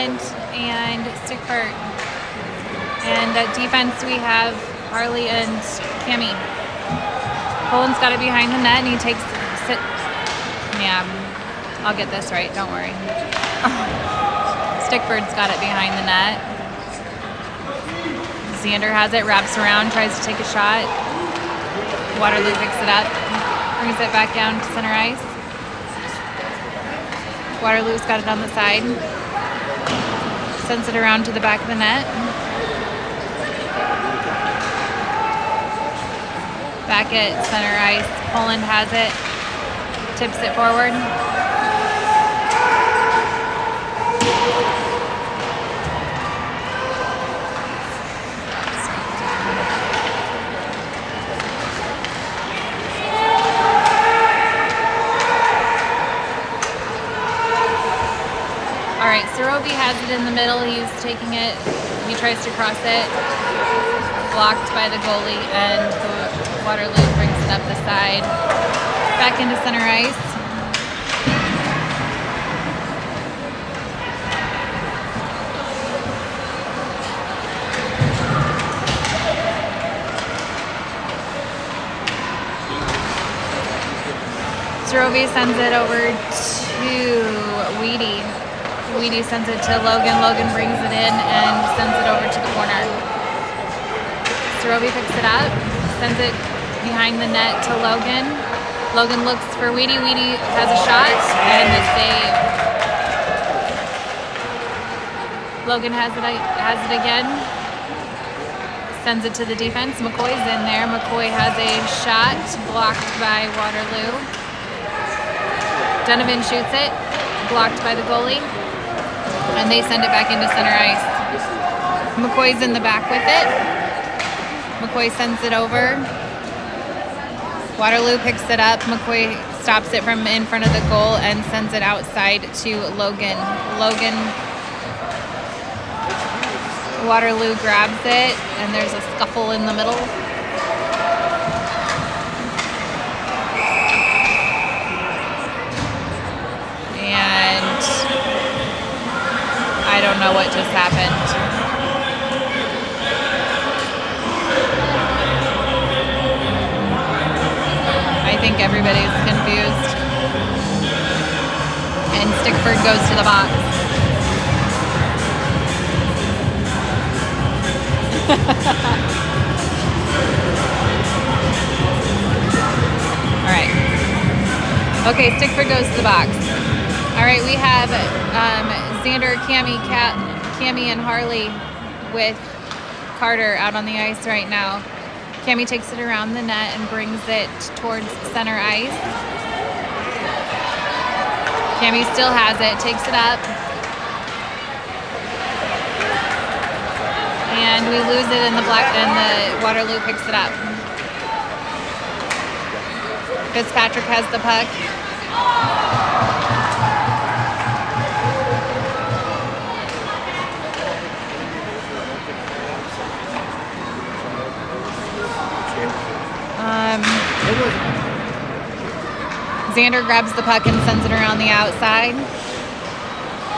Poland and Stickford. And at defense, we have Harley and Cami. Poland's got it behind the net, and he takes it. Yeah, I'll get this right. Don't worry. Stickford's got it behind the net. Xander has it, wraps around, tries to take a shot. Waterloo picks it up, brings it back down to center ice. Waterloo's got it on the side. Sends it around to the back of the net. Back at center ice, Poland has it, tips it forward. All right, Sorovi has it in the middle. He's taking it. He tries to cross it. Blocked by the goalie, and Waterloo brings it up the side. Back into center ice. Sorovi sends it over to Weedy. Weedy sends it to Logan. Logan brings it in and sends it over to the corner. Sorovi picks it up, sends it behind the net to Logan. Logan looks for Weedy. Weedy has a shot and a save. Logan has it again. Sends it to the defense. McCoy's in there. McCoy has a shot blocked by Waterloo. Donovan shoots it, blocked by the goalie. And they send it back into center ice. McCoy's in the back with it. McCoy sends it over. Waterloo picks it up. McCoy stops it from in front of the goal and sends it outside to Logan. Waterloo grabs it, and there's a scuffle in the middle. And I don't know what just happened. I think everybody's confused. And Stickford goes to the box. All right. Okay, Stickford goes to the box. All right, we have Xander, Cami, and Harley with Carter out on the ice right now. Cami takes it around the net and brings it towards center ice. Cami still has it, takes it up. And we lose it in the Waterloo picks it up. Fitzpatrick has the puck. Xander grabs the puck and sends it around the outside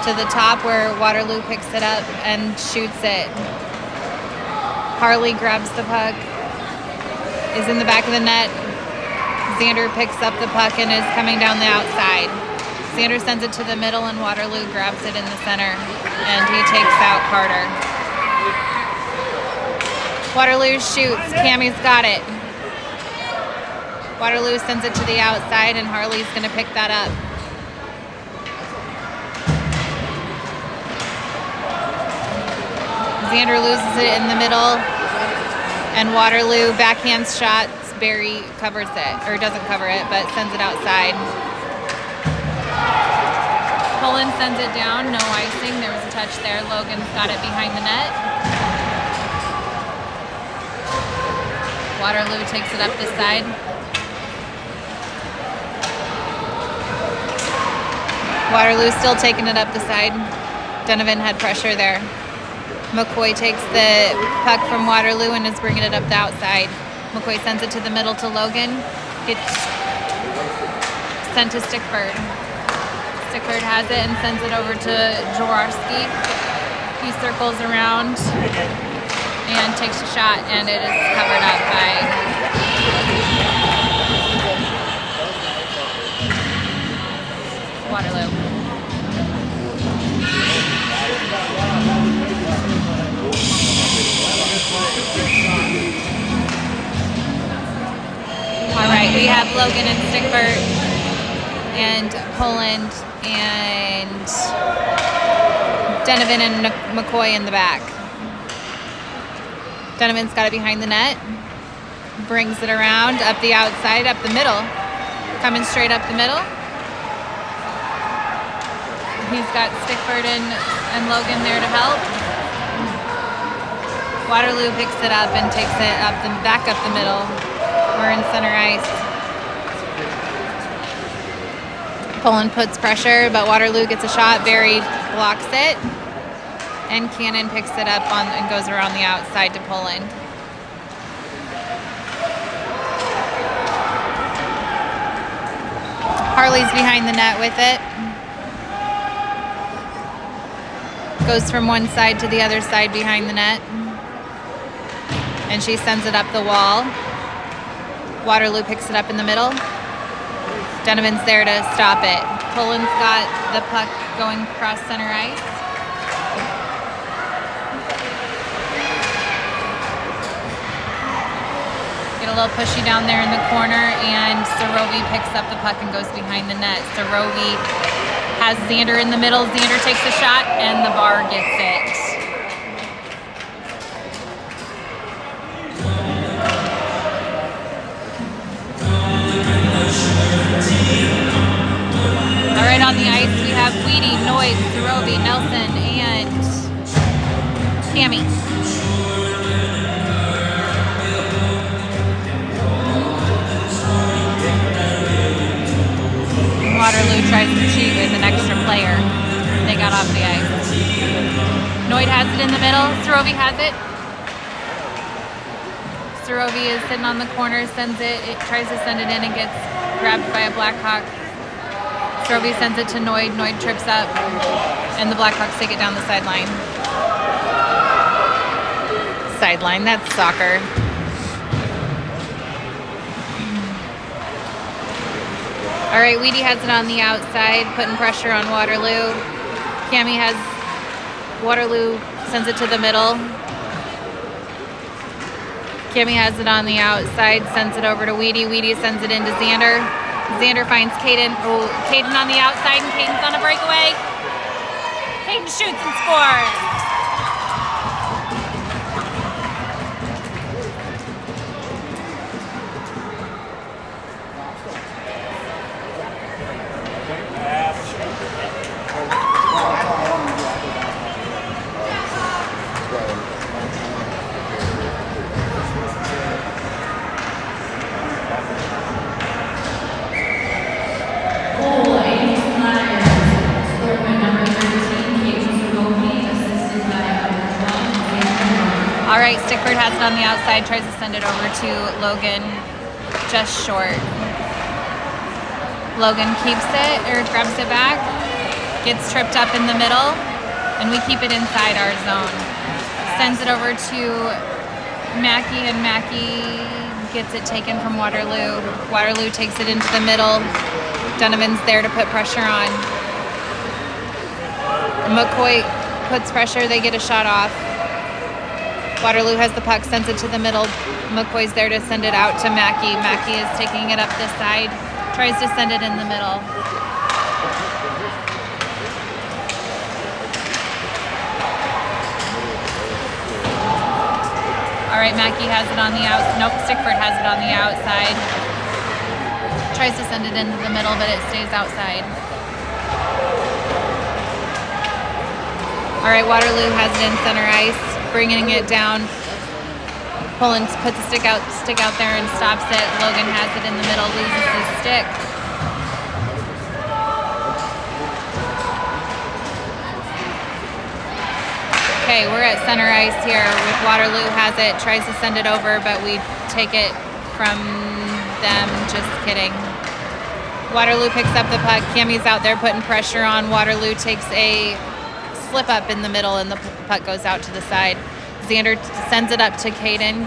to the top where Waterloo picks it up and shoots it. Harley grabs the puck, is in the back of the net. Xander picks up the puck and is coming down the outside. Xander sends it to the middle and Waterloo grabs it in the center and he takes out Carter. Waterloo shoots, Cami's got it. Waterloo sends it to the outside, and Harley's going to pick that up. Xander loses it in the middle, and Waterloo backhands shots. Barry covers it, or doesn't cover it, but sends it outside. Poland sends it down, no icing. There was a touch there. Logan's got it behind the net. Waterloo takes it up the side. Waterloo still taking it up the side. Donovan had pressure there. McCoy takes the puck from Waterloo and is bringing it up the outside. McCoy sends it to the middle to Logan. Gets sent to Stickford. Stickford has it and sends it over to Jaworski. He circles around and takes a shot, and it is covered up by Waterloo. All right, we have Logan and Stickford and Poland and Donovan and McCoy in the back. Donovan's got it behind the net, brings it around, up the outside, up the middle, coming straight up the middle. He's got Stickford and Logan there to help. Waterloo picks it up and takes it back up the middle. We're in center ice. Poland puts pressure, but Waterloo gets a shot. Barry blocks it. And Cannon picks it up and goes around the outside to Poland. Harley's behind the net with it. Goes from one side to the other side behind the net. And she sends it up the wall. Waterloo picks it up in the middle. Donovan's there to stop it. Poland's got the puck going across center ice. Get a little pushy down there in the corner, and Sorovi picks up the puck and goes behind the net. Sorovi has Xander in the middle. Xander takes a shot, and the bar gets it. All right, on the ice we have Weedy, Noid, Sorovi, Nelson, and Tammy. Waterloo tries to cheat with an extra player. They got off the ice. Noid has it in the middle. Sorovi has it. Sorovi is sitting on the corner, sends it. It tries to send it in and gets grabbed by a Blackhawk. Sorovi sends it to Noid. Noid trips up, and the Blackhawks take it down the sideline. Sideline, that's soccer. All right, Weedy has it on the outside, putting pressure on Waterloo. Cammy has Waterloo, sends it to the middle. Cammy has it on the outside, sends it over to Weedy. Weedy sends it into Xander. Xander finds Caden. Oh, Caden on the outside, and Caden's on a breakaway. Caden shoots and scores. All right, Stickford has it on the outside, tries to send it over to Logan, just short. Logan keeps it, or grabs it back, gets tripped up in the middle, and we keep it inside our zone. Sends it over to Mackey, and Mackey gets it taken from Waterloo. Waterloo takes it into the middle. Donovan's there to put pressure on. McCoy puts pressure, they get a shot off. Waterloo has the puck, sends it to the middle. McCoy's there to send it out to Mackey. Mackey is taking it up this side, tries to send it in the middle. All right, Mackey has it on the outside. Nope, Stickford has it on the outside. Tries to send it into the middle, but it stays outside. All right, Waterloo has it in center ice, bringing it down. Poland puts a stick out there and stops it. Logan has it in the middle, loses his stick. Okay, we're at center ice here with Waterloo has it, tries to send it over, but we take it from them. Just kidding. Waterloo picks up the puck. Cammie's out there putting pressure on. Waterloo takes a slip up in the middle, and the puck goes out to the side. Xander sends it up to Caden.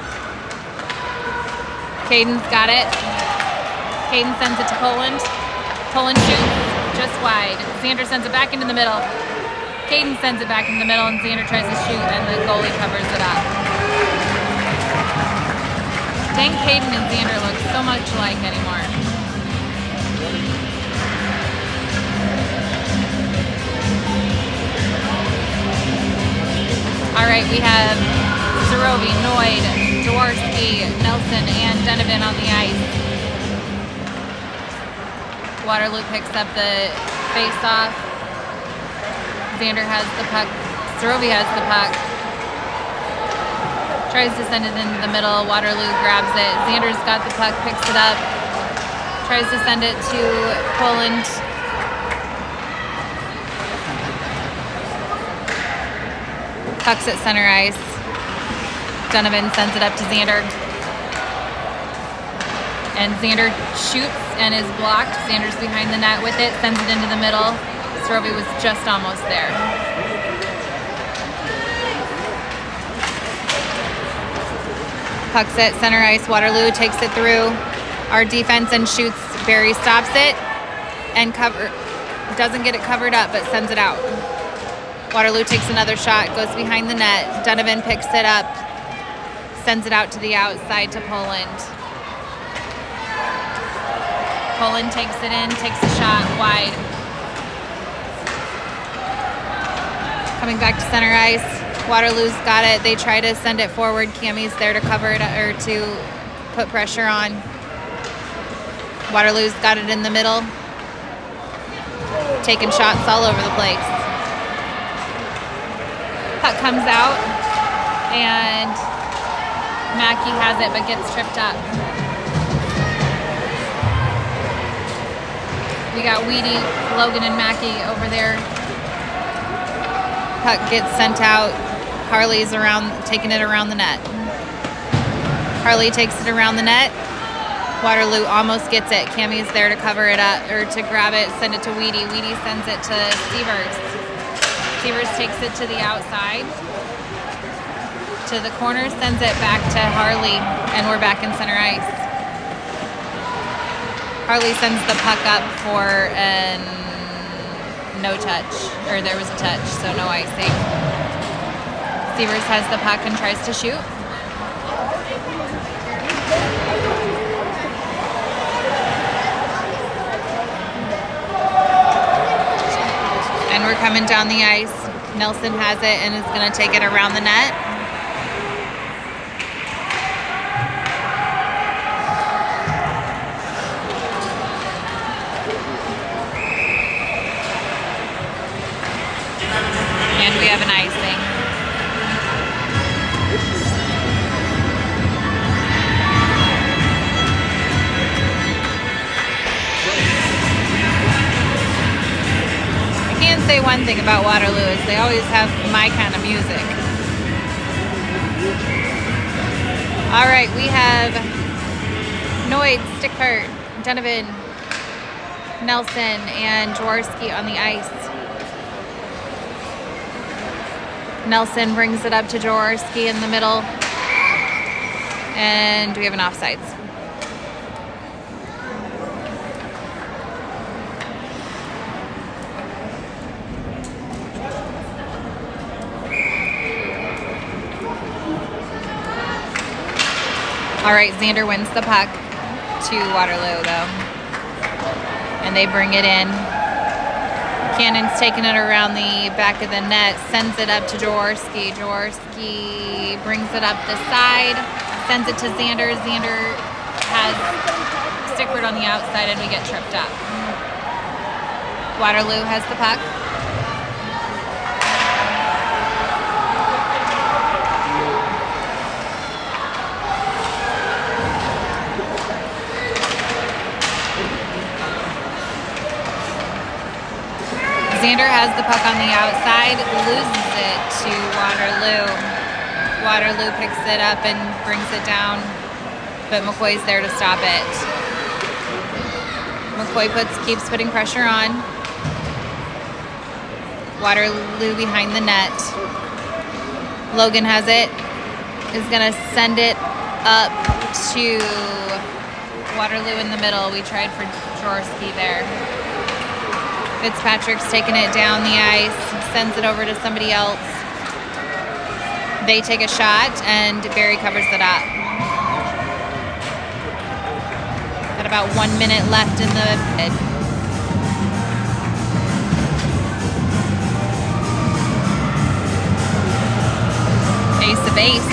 Caden's got it. Caden sends it to Poland. Poland shoots just wide. Xander sends it back into the middle. Caden sends it back in the middle, and Xander tries to shoot, and the goalie covers it up. Dang, Caden and Xander look so much alike anymore. All right, we have Zerovi, Noid, Jaworski, Nelson, and Donovan on the ice. Waterloo picks up the face-off. Xander has the puck. Zerovi has the puck. Tries to send it into the middle. Waterloo grabs it. Xander's got the puck, picks it up. Tries to send it to Poland. Puck's at center ice. Donovan sends it up to Xander. And Xander shoots and is blocked. Xander's behind the net with it, sends it into the middle. Zerovi was just almost there. Puck's at center ice. Waterloo takes it through our defense and shoots. Barry stops it and doesn't get it covered up, but sends it out. Waterloo takes another shot, goes behind the net. Donovan picks it up, sends it out to the outside to Poland. Poland takes it in, takes a shot wide. Coming back to center ice. Waterloo's got it. They try to send it forward. Cammie's there to cover it or to put pressure on. Waterloo's got it in the middle. Taking shots all over the place. Puck comes out and Mackey has it but gets tripped up. We got Weedy, Logan, and Mackey over there. Puck gets sent out. Harley's taking it around the net. Harley takes it around the net. Waterloo almost gets it. Cammie's there to cover it up, or to grab it, send it to Weedy. Weedy sends it to Severs. Severs takes it to the outside, to the corner, sends it back to Harley, and we're back in center ice. Harley sends the puck up for no touch, or there was a touch, so no icing. Severs has the puck and tries to shoot. And we're coming down the ice. Nelson has it and is going to take it around the net. And we have an icing. I can say one thing about Waterloo is they always have my kind of music. All right, we have Noid, Stickford, Donovan, Nelson, and Jaworski on the ice. Nelson brings it up to Jaworski in the middle. And we have an offsides. All right, Xander wins the puck to Waterloo, though. And they bring it in. Cannon's taking it around the back of the net, sends it up to Jaworski. Jaworski brings it up the side, sends it to Xander. Xander has Stickford on the outside, and we get tripped up. Waterloo has the puck. Xander has the puck on the outside, loses it to Waterloo. Waterloo picks it up and brings it down, but McCoy's there to stop it. McCoy keeps putting pressure on. Waterloo behind the net. Logan has it. Is going to send it up to Waterloo in the middle. We tried for Jaworski there. Fitzpatrick's taking it down the ice. Sends it over to somebody else. They take a shot, and Barry covers it up. Got about 1 minute left in the bid. Ace of ace.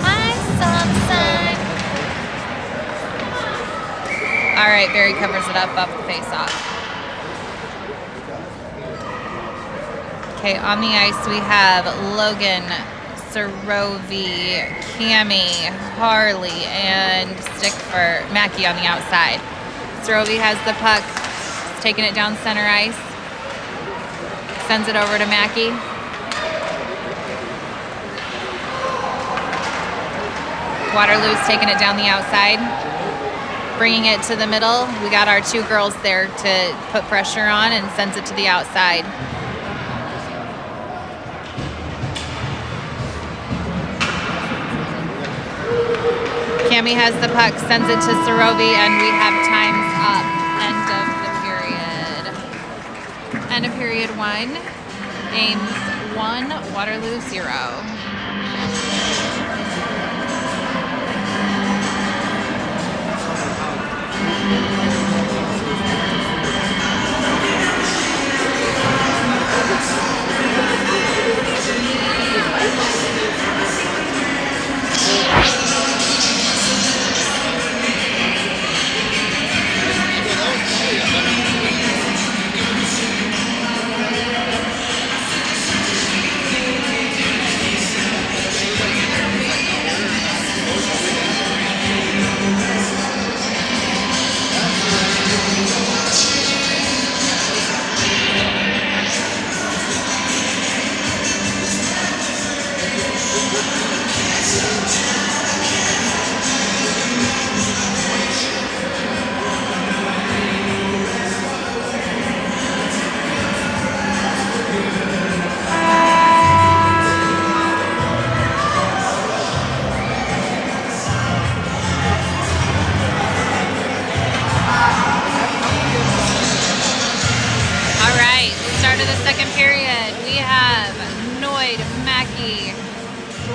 I saw the sign. All right, Barry covers it up off the face-off. Okay, on the ice we have Logan, Sorovi, Cammy, Harley, and stick for Mackey on the outside. Sorovi has the puck, taking it down center ice, sends it over to Mackey. Waterloo's taking it down the outside, bringing it to the middle. We got our two girls there to put pressure on and sends it to the outside. Cammy has the puck, sends it to Sorovi, and we have times up. End of the period. End of period 1. Ames 1, Waterloo 0.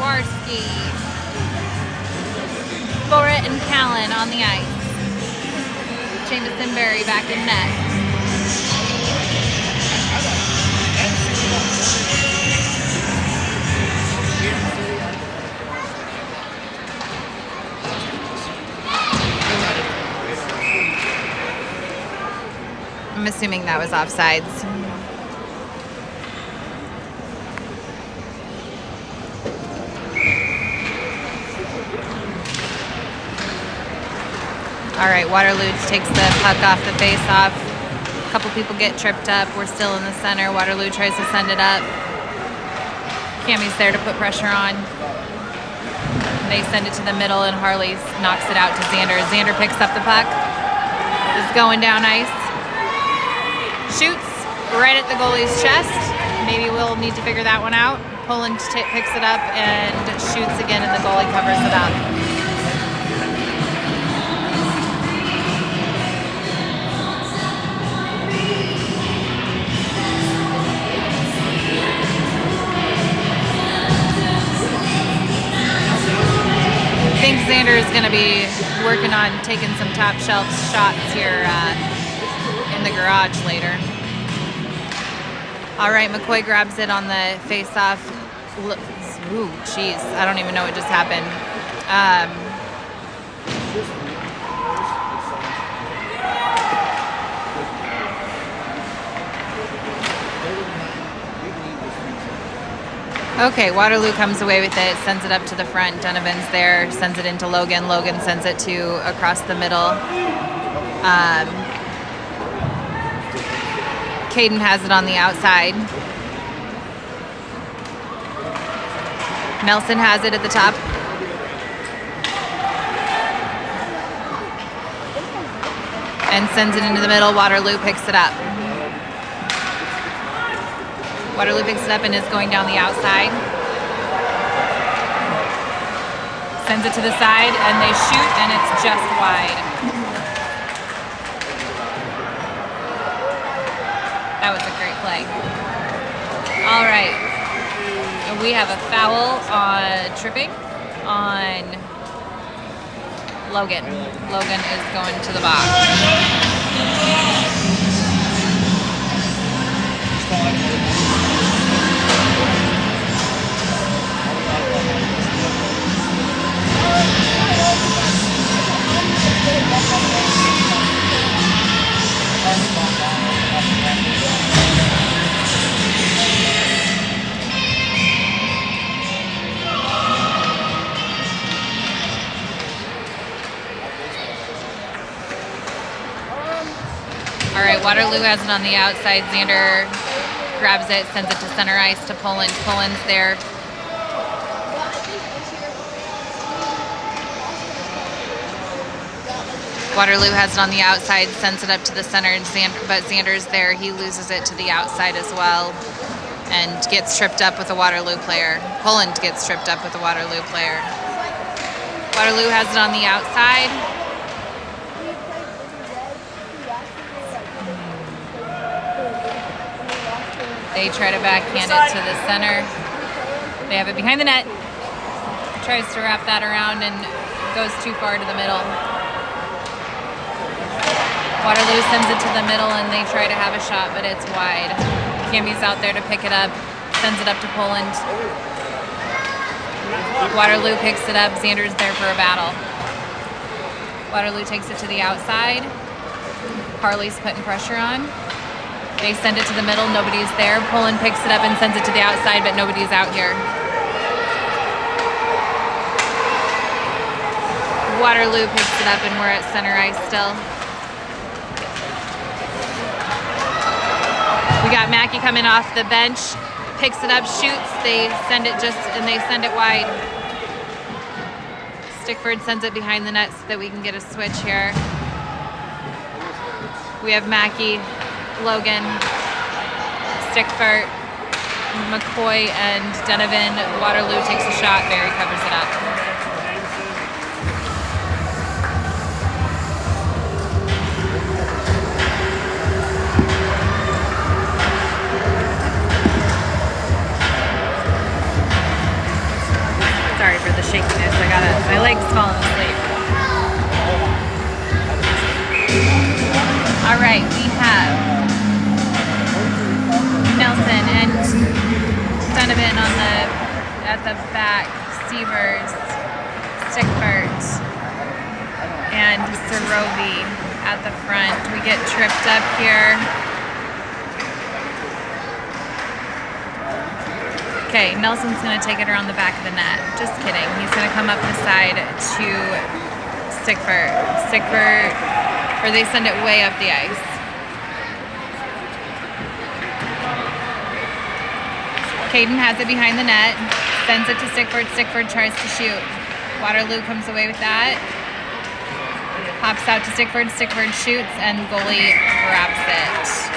Jaworski, Borat and Callan on the ice. Jamison Berry back in net. I'm assuming that was offsides. All right, Waterloo takes the puck off the face-off. A couple people get tripped up. We're still in the center. Waterloo tries to send it up. Cammy's there to put pressure on. They send it to the middle, and Harley knocks it out to Xander. Xander picks up the puck. Is going down ice. Shoots right at the goalie's chest. Maybe we'll need to figure that one out. Poland picks it up and shoots again, and the goalie covers it up. I think Xander is going to be working on taking some top shelf shots here in the garage later. All right, McCoy grabs it on the face-off. Ooh, jeez, I don't even know what just happened. Okay, Waterloo comes away with it, sends it up to the front. Donovan's there, sends it into Logan. Logan sends it to across the middle. Caden has it on the outside. Nelson has it at the top. and sends it into the middle. Waterloo picks it up. Waterloo picks it up and is going down the outside. Sends it to the side and they shoot and it's just wide. That was a great play. All right. We have a foul on tripping on Logan. Logan is going to the box. All right, Waterloo has it on the outside. Xander grabs it, sends it to center ice to Poland. Poland's there. Waterloo has it on the outside, sends it up to the center, but Xander's there. He loses it to the outside as well and gets tripped up with a Waterloo player. Poland gets tripped up with a Waterloo player. Waterloo has it on the outside. They try to backhand it to the center. They have it behind the net. Tries to wrap that around and goes too far to the middle. Waterloo sends it to the middle and they try to have a shot, but it's wide. Cammy's out there to pick it up, sends it up to Poland. Waterloo picks it up. Xander's there for a battle. Waterloo takes it to the outside. Harley's putting pressure on. They send it to the middle, nobody's there. Poland picks it up and sends it to the outside, but nobody's out here. Waterloo picks it up and we're at center ice still. We got Mackey coming off the bench, picks it up, shoots, they send it wide. Stickford sends it behind the net so that we can get a switch here. We have Mackey, Logan, Stickford, McCoy, and Donovan. Waterloo takes a shot. Barry covers it up. Sorry for the shakiness. My leg's falling asleep. All right, we have Nelson and Donovan at the back, Severs, Stickford, and Sorovi at the front. We get tripped up here. Okay, Nelson's gonna take it around the back of the net. Just kidding. He's gonna come up the side to Stickford, or they send it way up the ice. Caden has it behind the net, sends it to Stickford. Stickford tries to shoot. Waterloo comes away with that. Pops out to Stickford. Stickford shoots and goalie grabs it.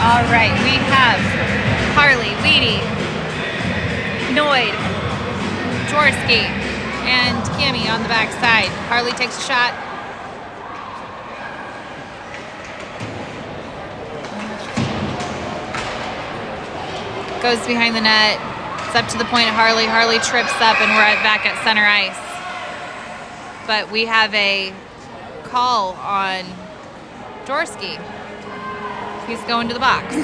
All right, we have Harley, Weedy, Noyd, Jaworski, and Cammy on the back side. Harley takes a shot. Goes behind the net. It's up to the point of Harley. Harley trips up and we're back at center ice. But we have a call on Jaworski. He's going to the box.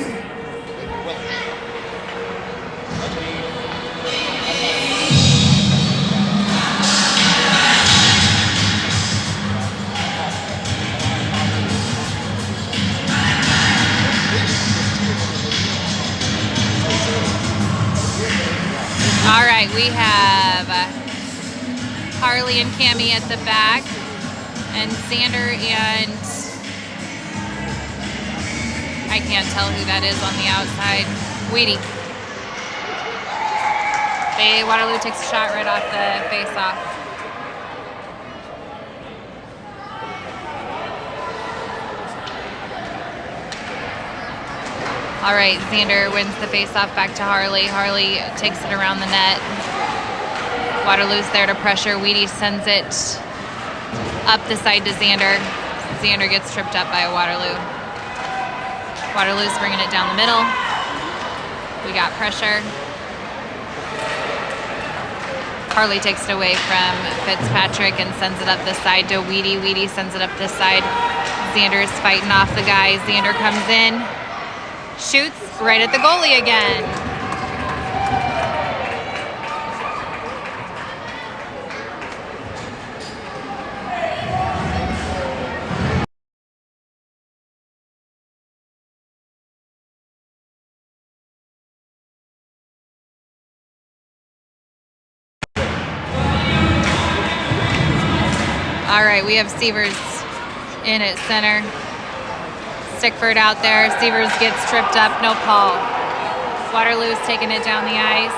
All right. right, we have Harley and Cammie at the back, and Xander and I can't tell who that is on the outside. Weedy. Waterloo takes a shot right off the face-off. All right, Xander wins the face-off back to Harley. Harley takes it around the net. Waterloo's there to pressure. Weedy sends it up the side to Xander. Xander gets tripped up by Waterloo. Waterloo's bringing it down the middle. We got pressure. Harley takes it away from Fitzpatrick and sends it up this side to Weedy. Weedy sends it up this side. Xander's fighting off the guy. Xander comes in, shoots right at the goalie again. All right, we have Severs in at center. Stickford out there. Severs gets tripped up, no call. Waterloo's taking it down the ice.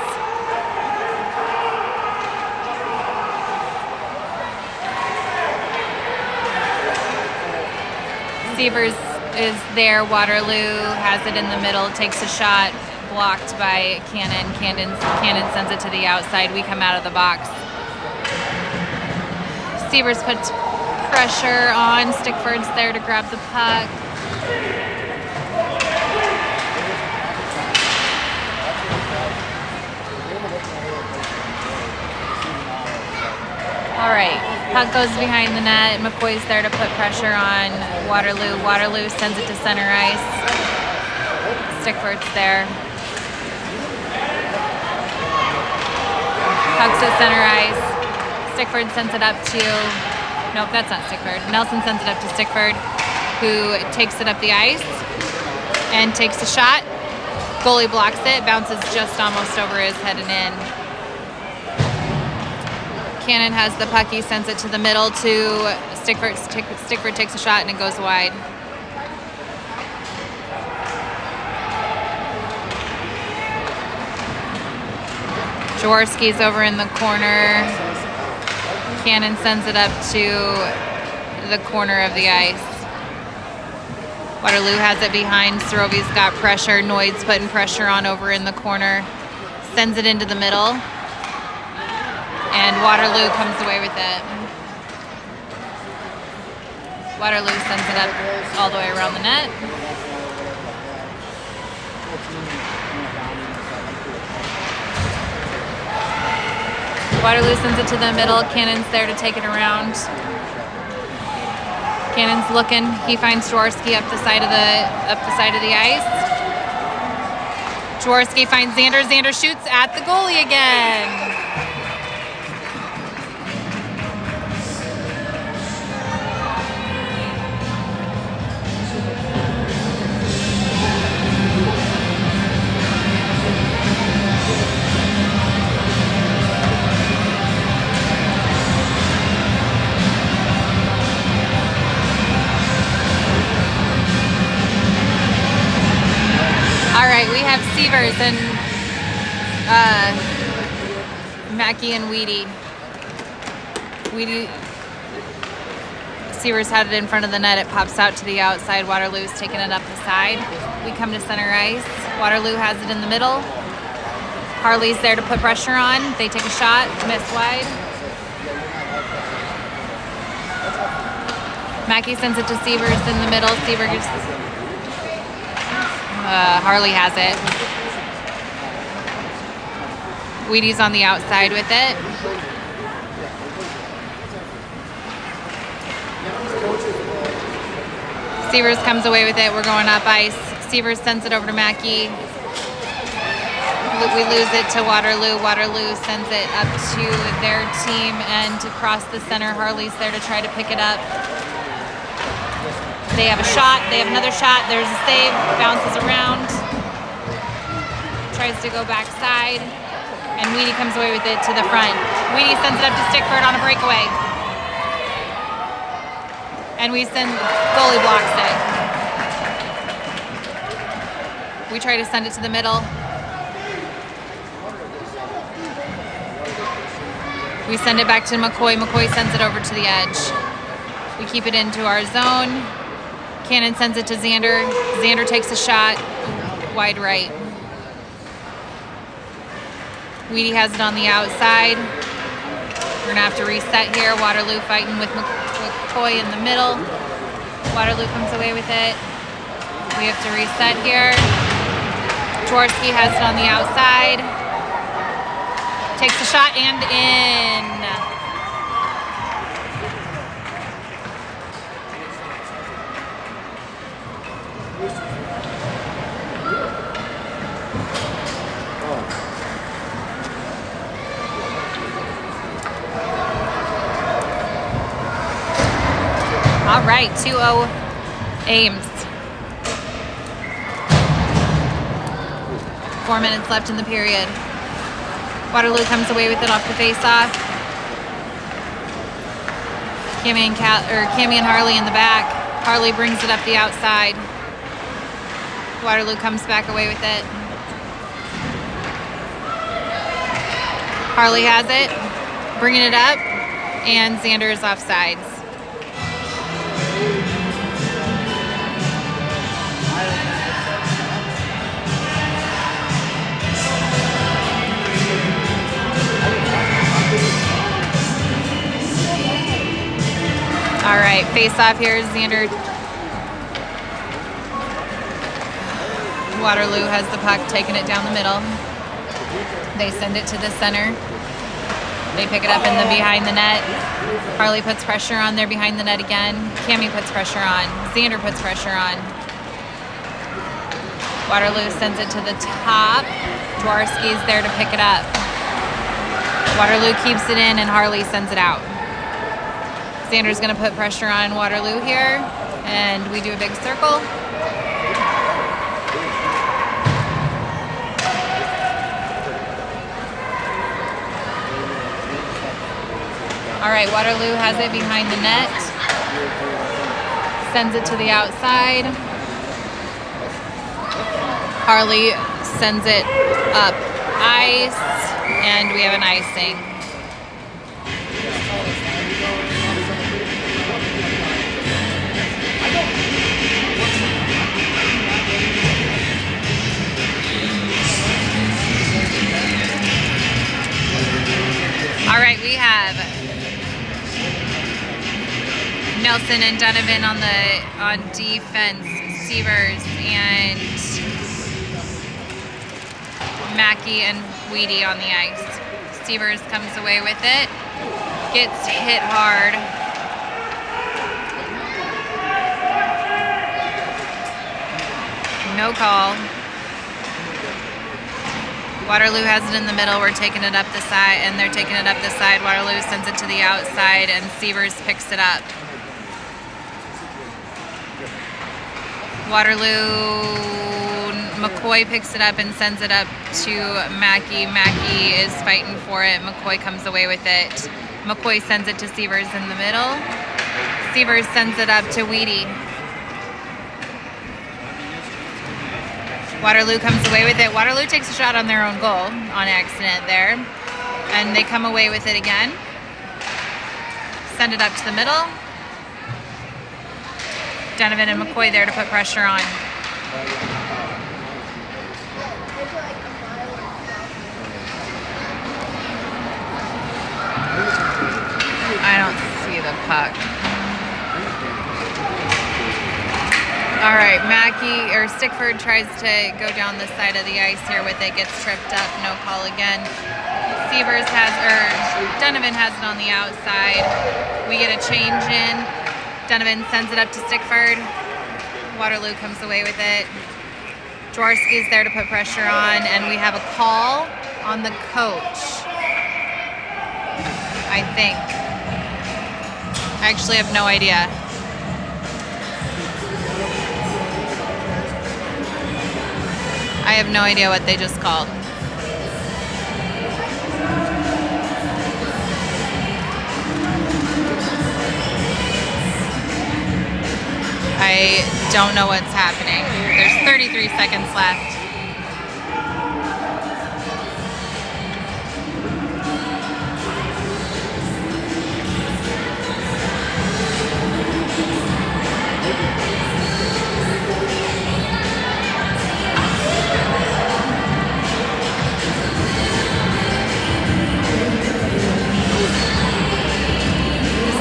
Severs is there. Waterloo has it in the middle, takes a shot, blocked by Cannon. Cannon sends it to the outside. We come out of the box. Severs puts pressure on. Stickford's there to grab the puck. All right, puck goes behind the net. McCoy's there to put pressure on Waterloo. Waterloo sends it to center ice. Stickford's there. Puck's at center ice. Stickford sends it up to, nope, that's not Stickford. Nelson sends it up to Stickford, who takes it up the ice and takes a shot. Goalie blocks it, bounces just almost over his head and in. Cannon has the puck, he sends it to the middle to Stickford. Stickford takes a shot and it goes wide. Jaworski's over in the corner. Cannon sends it up to the corner of the ice. Waterloo has it behind. Sorovi's got pressure. Noid's putting pressure on over in the corner. Sends it into the middle. And Waterloo comes away with it. Waterloo sends it up all the way around the net. Waterloo sends it to the middle. Cannon's there to take it around. Cannon's looking. He finds Jaworski up the side of the ice. Jaworski finds Xander. Xander shoots at the goalie again. All right, we have Severs and Mackey and Weedy. Severs had it in front of the net. It pops out to the outside. Waterloo's taking it up the side. We come to center ice. Waterloo has it in the middle. Harley's there to put pressure on. They take a shot, miss wide. Mackey sends it to Severs in the middle. Severs. Harley has it. Weedy's on the outside with it. Severs comes away with it. We're going up ice. Severs sends it over to Mackey. We lose it to Waterloo. Waterloo sends it up to their team and across the center. Harley's there to try to pick it up. They have a shot. They have another shot. There's a save. Bounces around. Tries to go backside. And Weedy comes away with it to the front. Weedy sends it up to Stickford on a breakaway. And goalie blocks it. We try to send it to the middle. We send it back to McCoy. McCoy sends it over to the edge. We keep it into our zone. Cannon sends it to Xander. Xander takes a shot. Wide right. Weedy has it on the outside. We're going to have to reset here. Waterloo fighting with McCoy in the middle. Waterloo comes away with it. We have to reset here. Jaworski has it on the outside. Takes a shot and in. All right, 2-0 Ames. 4 minutes left in the period. Waterloo comes away with it off the face-off. Cammy and Harley in the back. Harley brings it up the outside. Waterloo comes back away with it. Harley has it, bringing it up, and Xander is offsides. All right, face off here, Xander. Waterloo has the puck, taking it down the middle. They send it to the center. They pick it up in the behind the net. Harley puts pressure on there behind the net again. Cammy puts pressure on. Xander puts pressure on. Waterloo sends it to the top. Jaworski's there to pick it up. Waterloo keeps it in and Harley sends it out. Xander's going to put pressure on Waterloo here, and we do a big circle. All right, Waterloo has it behind the net, sends it to the outside. Harley sends it up ice, and we have an icing. All right, we have Nelson and Donovan on defense, Severs and Mackey and Weedy on the ice. Severs comes away with it, gets hit hard. No call. Waterloo has it in the middle. We're taking it up the side, and they're taking it up the side. Waterloo sends it to the outside, and Severs picks it up. Waterloo, McCoy picks it up and sends it up to Mackey. Mackey is fighting for it. McCoy comes away with it. McCoy sends it to Severs in the middle. Severs sends it up to Weedy. Waterloo comes away with it. Waterloo takes a shot on their own goal on accident there. And they come away with it again. Send it up to the middle. Donovan and McCoy there to put pressure on. I don't see the puck. All right, Stickford tries to go down the side of the ice here with it, gets tripped up, no call again. Donovan has it on the outside. We get a change in. Donovan sends it up to Stickford. Waterloo comes away with it. Jaworski's there to put pressure on, and we have a call on the coach, I think. I actually have no idea. I have no idea what they just called. I don't know what's happening. There's 33 seconds left.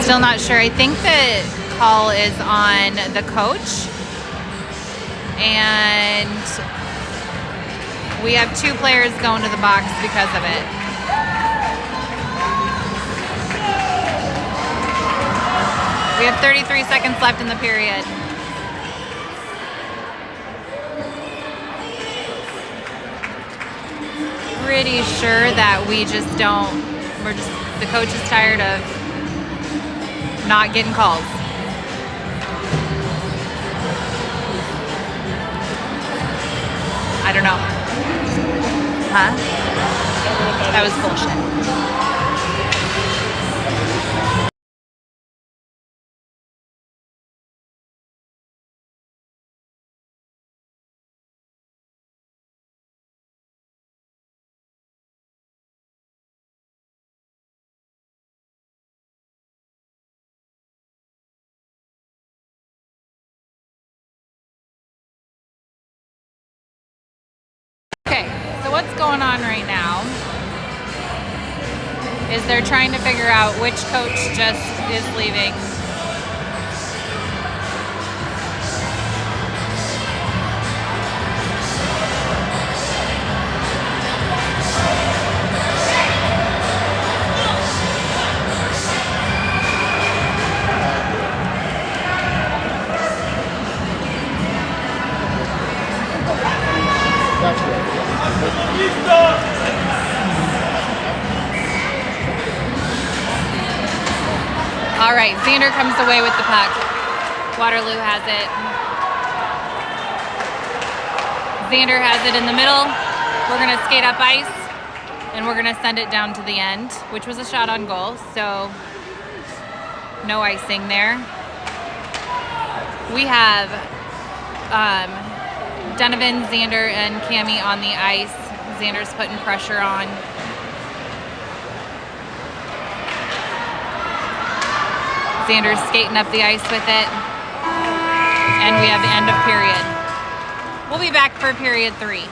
Still not sure. I think the call is on the coach. And we have 2 players going to the box because of it. We have 33 seconds left in the period. Pretty sure that the coach is tired of not getting calls. I don't know. Huh? That was bullshit. Okay, so what's going on right now is they're trying to figure out which coach just is leaving. All right, Xander comes away with the puck. Waterloo has it. Xander has it in the middle. We're going to skate up ice, and we're going to send it down to the end, which was a shot on goal, so no icing there. We have Donovan, Xander, and Cammie on the ice. Xander's putting pressure on. Xander's skating up the ice with it. And we have the end of period. We'll be back for period 3.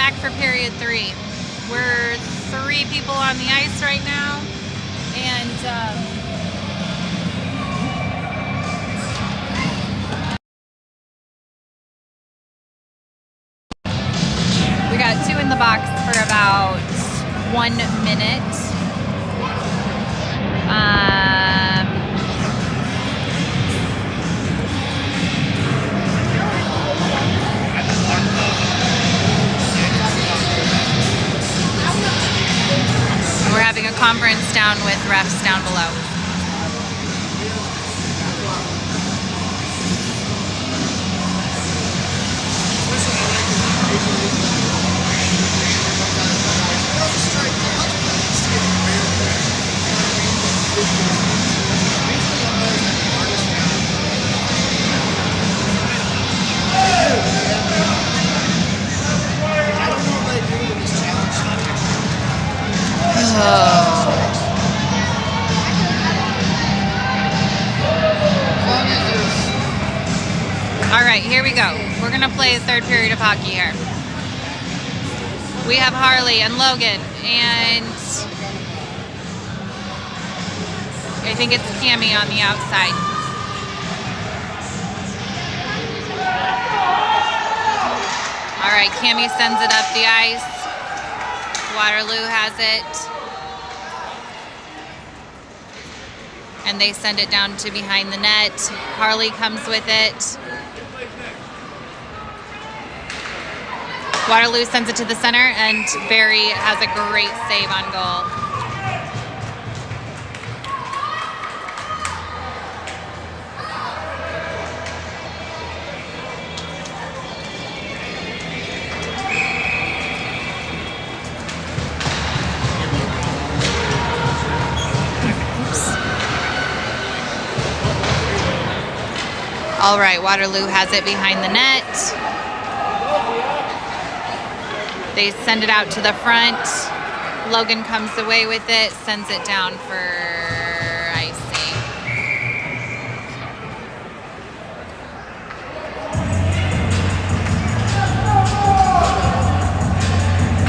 back for period 3. We're 3 people on the ice right now, and we got 2 in the box for about 1 minute. We're having a conference down with refs down below. All right, here we go. We're gonna play a 3rd period of hockey here. We have Harley and Logan, and I think it's Cammy on the outside. All right, Cammy sends it up the ice. Waterloo has it. And they send it down to behind the net. Harley comes with it. Waterloo sends it to the center, and Barry has a great save on goal. All right, Waterloo has it behind the net. They send it out to the front. Logan comes away with it, sends it down for icing.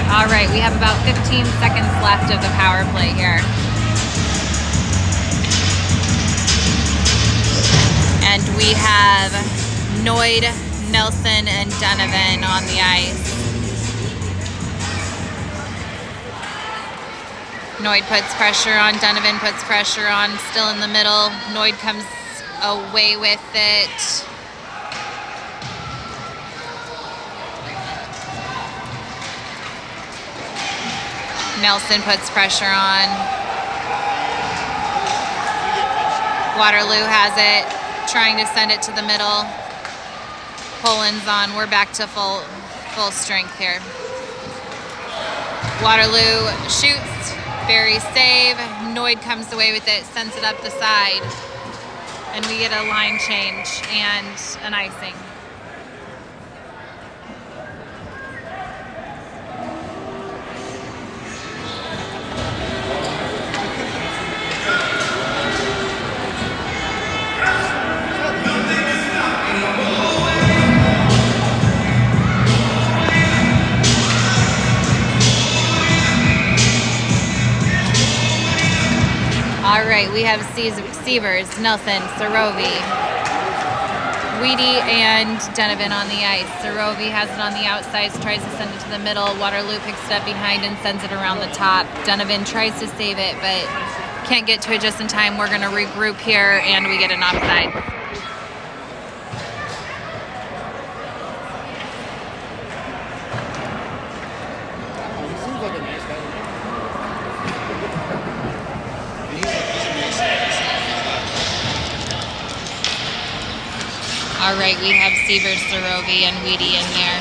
All right, we have about 15 seconds left of the power play here. And we have Noid, Nelson, and Donovan on the ice. Noid puts pressure on, Donovan puts pressure on, still in the middle. Noid comes away with it. Nelson puts pressure on. Waterloo has it, trying to send it to the middle. Poland's on, we're back to full strength here. Waterloo shoots. Barry save. Noid comes away with it, sends it up the side, and we get a line change and an icing. All right, we have Sievers, Nelson, Sarovi, Weedy, and Donovan on the ice. Sarovi has it on the outside, tries to send it to the middle. Waterloo picks it up behind and sends it around the top. Donovan tries to save it, but can't get to it just in time. We're going to regroup here, and we get an offside. All right, we have Sievers, Sarovi, and Weedy in there.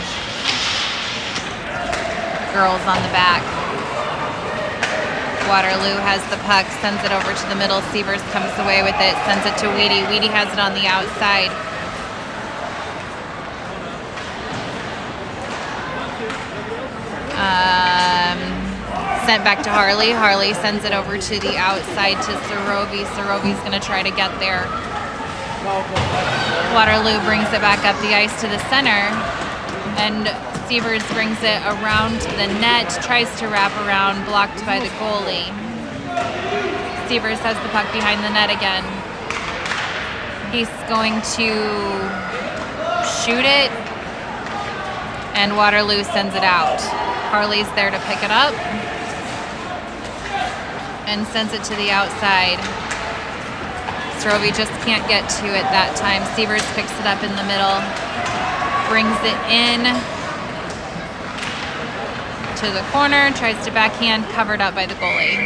Girls on the back. Waterloo has the puck, sends it over to the middle. Sievers comes away with it, sends it to Weedy. Weedy has it on the outside. Sent back to Harley. Harley sends it over to the outside to Sarovi. Sarovi's going to try to get there. Waterloo brings it back up the ice to the center, and Severs brings it around the net, tries to wrap around, blocked by the goalie. Severs has the puck behind the net again. He's going to shoot it, and Waterloo sends it out. Harley's there to pick it up and sends it to the outside. Strobe just can't get to it that time. Severs picks it up in the middle, brings it in to the corner, tries to backhand, covered up by the goalie.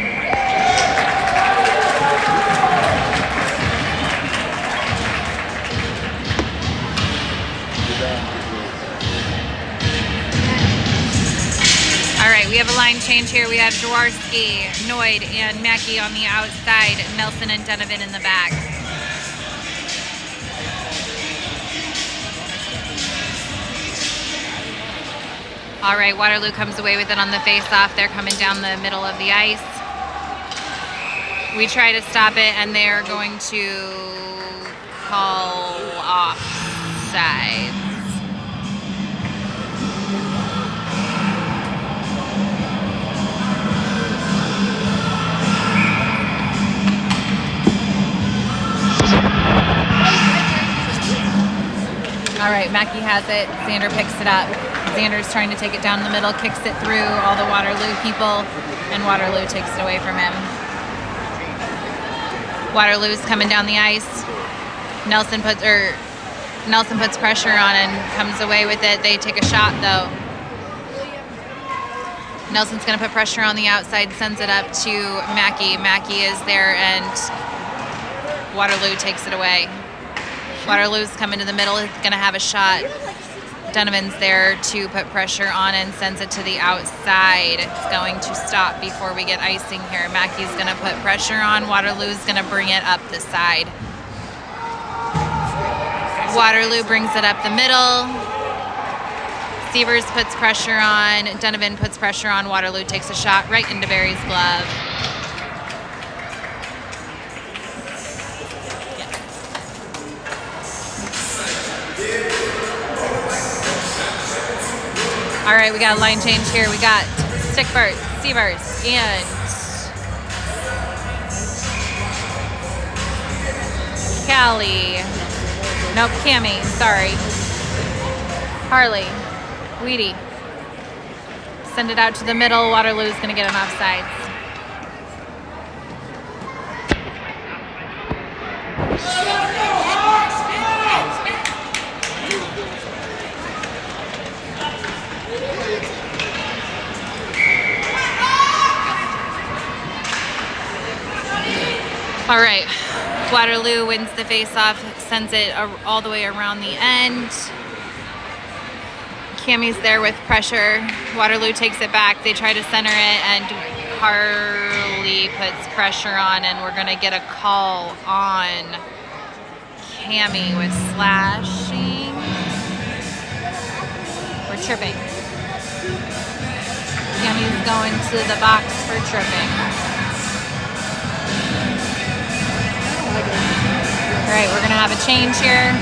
All right, we have a line change here. We have Jaworski, Noyd, and Mackey on the outside, Nelson and Donovan in the back. All right, Waterloo comes away with it on the face-off. They're coming down the middle of the ice. We try to stop it, and they're going to call offsides. All right, Mackey has it. Xander picks it up. Xander's trying to take it down the middle, kicks it through all the Waterloo people, and Waterloo takes it away from him. Waterloo's coming down the ice. Nelson puts pressure on and comes away with it. They take a shot though. Nelson's going to put pressure on the outside, sends it up to Mackey. Mackey is there, and Waterloo takes it away. Waterloo's coming to the middle, going to have a shot. Donovan's there to put pressure on and sends it to the outside. It's going to stop before we get icing here. Mackey's going to put pressure on. Waterloo's going to bring it up the side. Waterloo brings it up the middle. Severs puts pressure on. Donovan puts pressure on. Waterloo takes a shot right into Barry's glove. All right, we got a line change here. We got Stickford, Severs, and Cammy, sorry. Harley, Weedy. Send it out to the middle. Waterloo's gonna get an offsides. All right, Waterloo wins the face-off, sends it all the way around the end. Cammy's there with pressure. Waterloo takes it back. They try to center it, and Harley puts pressure on, and we're gonna get a call on Cammy with slashing. We're tripping. Cammy's going to the box for tripping. All right, we're gonna have a change here.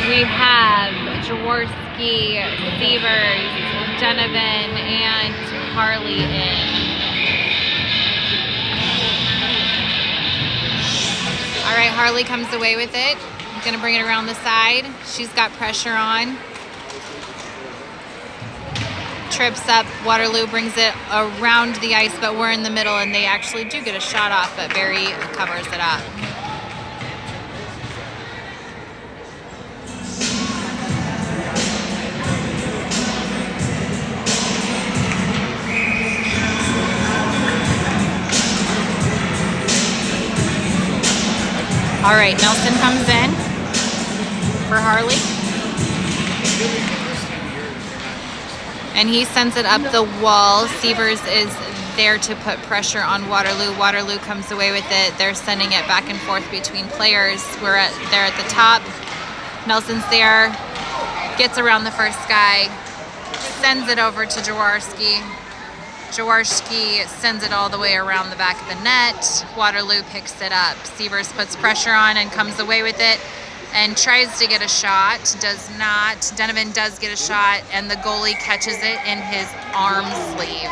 We have Jaworski, Severs, Donovan, and Harley in. All right, Harley comes away with it. I'm gonna bring it around the side. She's got pressure on. Trips up. Waterloo brings it around the ice, but we're in the middle, and they actually do get a shot off, but Barry covers it up. All right, Nelson comes in for Harley. And he sends it up the wall. Severs is there to put pressure on Waterloo. Waterloo comes away with it. They're sending it back and forth between players. They're at the top. Nelson's there, gets around the first guy, sends it over to Jaworski. Jaworski sends it all the way around the back of the net. Waterloo picks it up. Severs puts pressure on and comes away with it. and tries to get a shot. Does not. Donovan does get a shot, and the goalie catches it in his arm sleeve.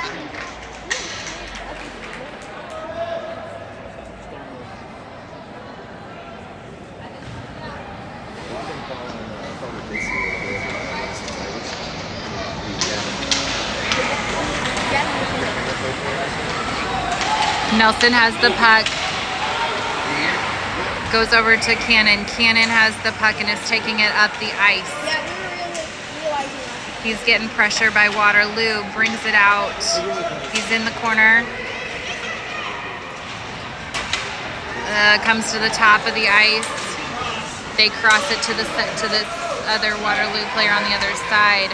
Nelson has the puck. Goes over to Cannon. Cannon has the puck and is taking it up the ice. He's getting pressure by Waterloo. Brings it out. He's in the corner. Comes to the top of the ice. They cross it to this other Waterloo player on the other side.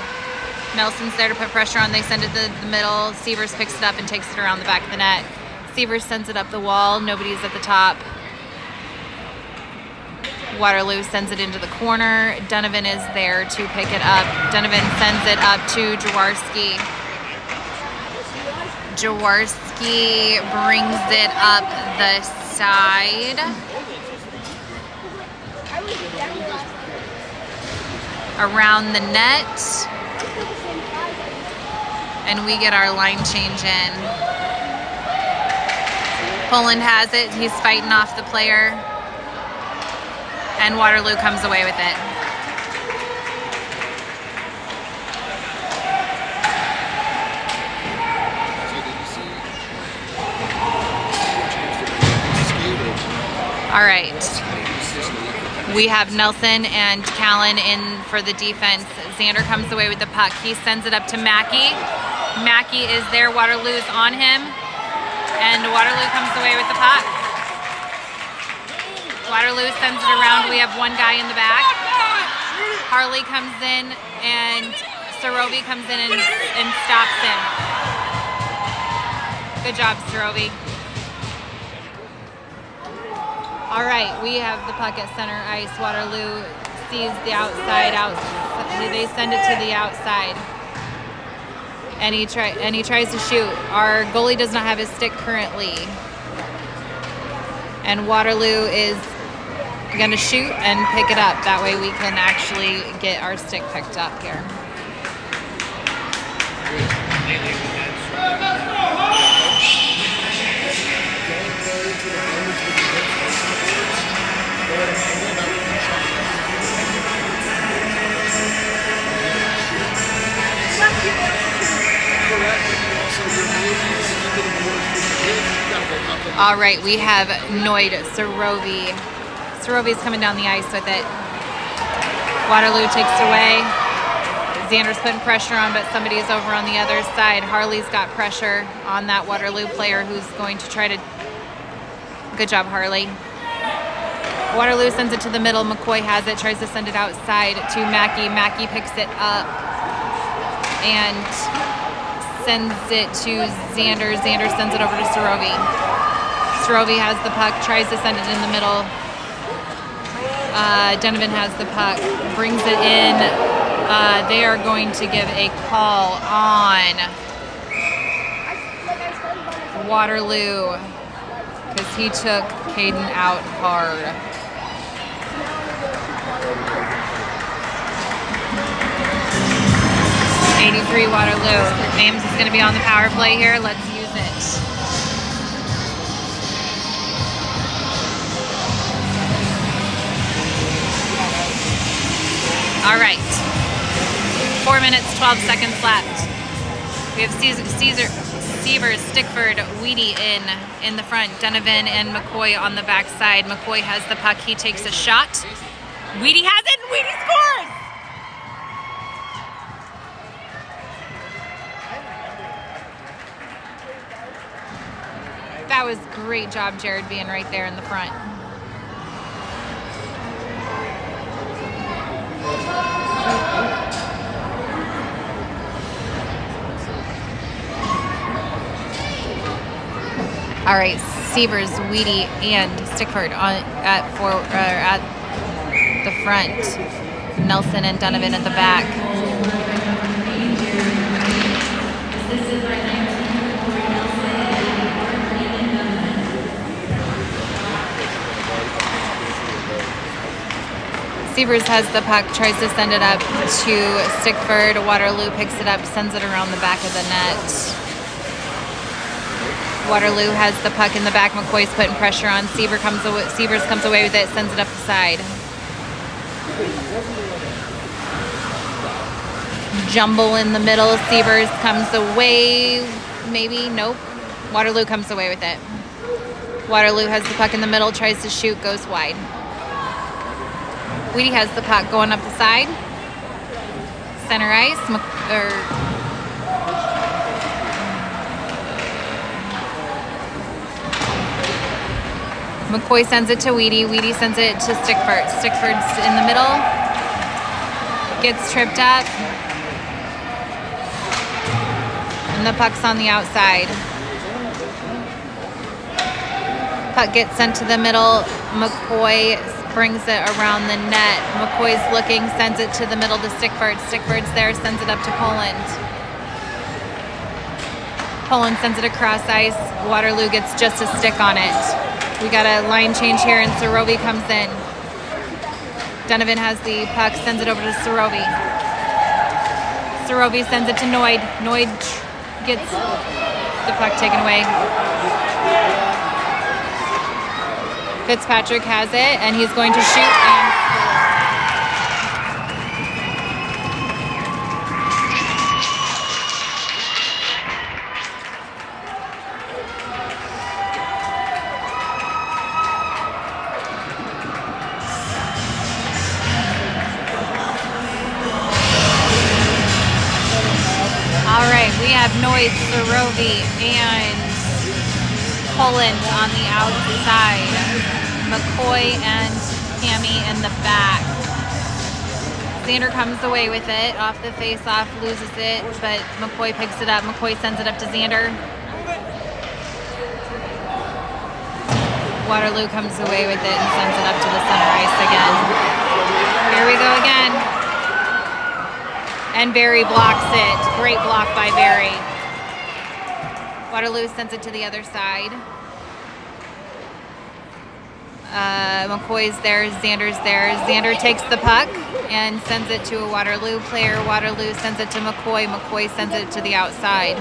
Nelson's there to put pressure on. They send it to the middle. Severs picks it up and takes it around the back of the net. Severs sends it up the wall. Nobody's at the top. Waterloo sends it into the corner. Donovan is there to pick it up. Donovan sends it up to Jaworski. Jaworski brings it up the side. Around the net. And we get our line change in. Poland has it. He's fighting off the player. And Waterloo comes away with it. All right. We have Nelson and Callan in for the defense. Xander comes away with the puck. He sends it up to Mackey. Mackey is there. Waterloo's on him. And Waterloo comes away with the puck. Waterloo sends it around. We have one guy in the back. Harley comes in, and Sorovi comes in and stops him. Good job, Sorovi. All right, we have the puck at center ice. Waterloo sees the outside. They send it to the outside, and he tries to shoot. Our goalie does not have his stick currently, and Waterloo is going to shoot and pick it up. That way we can actually get our stick picked up here. All right, we have Noid Sorovi. Sorovi's coming down the ice with it. Waterloo takes it away. Xander's putting pressure on, but somebody is over on the other side. Harley's got pressure on that Waterloo player who's going to try to... Good job, Harley. Waterloo sends it to the middle. McCoy has it, tries to send it outside to Mackey. Mackey picks it up and sends it to Xander. Xander sends it over to Sorovi. Sorovi has the puck, tries to send it in the middle. Donovan has the puck, brings it in. They are going to give a call on Waterloo because he took Caden out hard. '83 Waterloo. Ames is going to be on the power play here. Let's use it. All right. 4 minutes, 12 seconds left. We have Severs, Stickford, Weedy in the front. Donovan and McCoy on the back side. McCoy has the puck. He takes a shot. Weedy has it. Weedy scores! That was great job, Jared, being right there in the front. All right, Severs, Weedy, and Stickford at the front. Nelson and Donovan at the back. Sievers has the puck, tries to send it up to Stickford. Waterloo picks it up, sends it around the back of the net. Waterloo has the puck in the back. McCoy's putting pressure on. Sievers comes away with it, sends it up the side. Jumble in the middle. Sievers comes away. Maybe. Nope. Waterloo comes away with it. Waterloo has the puck in the middle, tries to shoot, goes wide. Weedy has the puck going up the side. Center ice. McCoy sends it to Weedy. Weedy sends it to Stickford. Stickford's in the middle. Gets tripped up. And the puck's on the outside. Puck gets sent to the middle. McCoy brings it around the net. McCoy's looking, sends it to the middle to Stickford. Stickford's there, sends it up to Poland. Poland sends it across ice. Waterloo gets just a stick on it. We got a line change here, and Sorovi comes in. Donovan has the puck, sends it over to Sorovi. Sorovi sends it to Noid. Noid gets the puck taken away. Fitzpatrick has it, and he's going to shoot and score. All right, we have Noid, Sorovi, and Poland on the outside. McCoy and Cammy in the back. Xander comes away with it off the face-off, loses it, but McCoy picks it up. McCoy sends it up to Xander. Waterloo comes away with it and sends it up to the center ice again. Here we go again. And Barry blocks it. Great block by Barry. Waterloo sends it to the other side. McCoy's there, Xander's there. Xander takes the puck and sends it to a Waterloo player. Waterloo sends it to McCoy. McCoy sends it to the outside.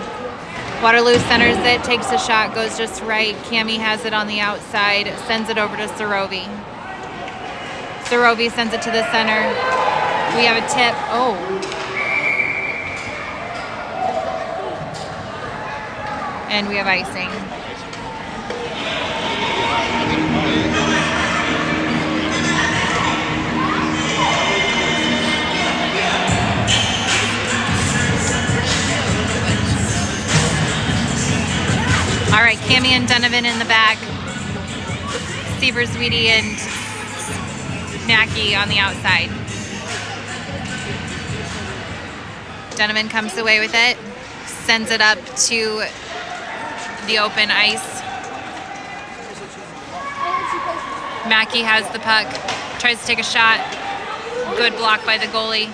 Waterloo centers it, takes a shot, goes just right. Cammy has it on the outside, sends it over to Sorovi. Sorovi sends it to the center. We have a tip. Oh. And we have icing. All right, Cammy and Donovan in the back. Sievers, Weedy, and Mackey on the outside. Donovan comes away with it, sends it up to the open ice. Mackey has the puck, tries to take a shot. Good block by the goalie.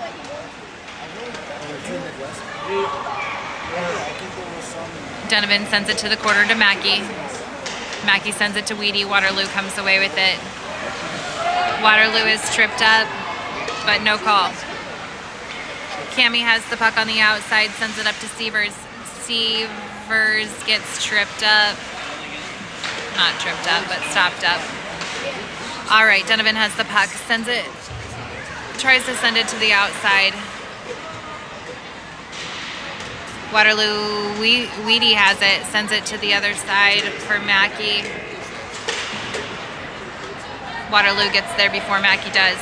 Donovan sends it to the corner to Mackey. Mackey sends it to Weedy. Waterloo comes away with it. Waterloo is tripped up, but no call. Cammy has the puck on the outside, sends it up to Sievers. Sievers gets tripped up. Not tripped up, but stopped up. All right, Donovan has the puck, sends it, tries to send it to the outside. Waterloo, Weedy has it, sends it to the other side for Mackey. Waterloo gets there before Mackey does.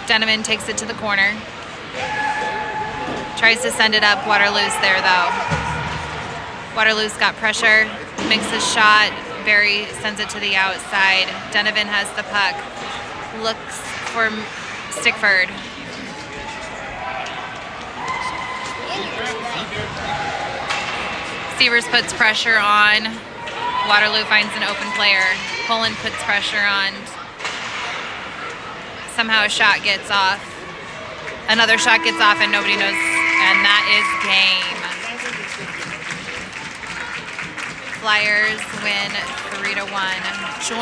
Donovan takes it to the corner. Tries to send it up. Waterloo's there though. Waterloo's got pressure, makes a shot. Barry sends it to the outside. Donovan has the puck. Looks for Stickford. Sievers puts pressure on. Waterloo finds an open player. Poland puts pressure on. Somehow a shot gets off. Another shot gets off and nobody knows. And that is game. Flyers win 3-1. Join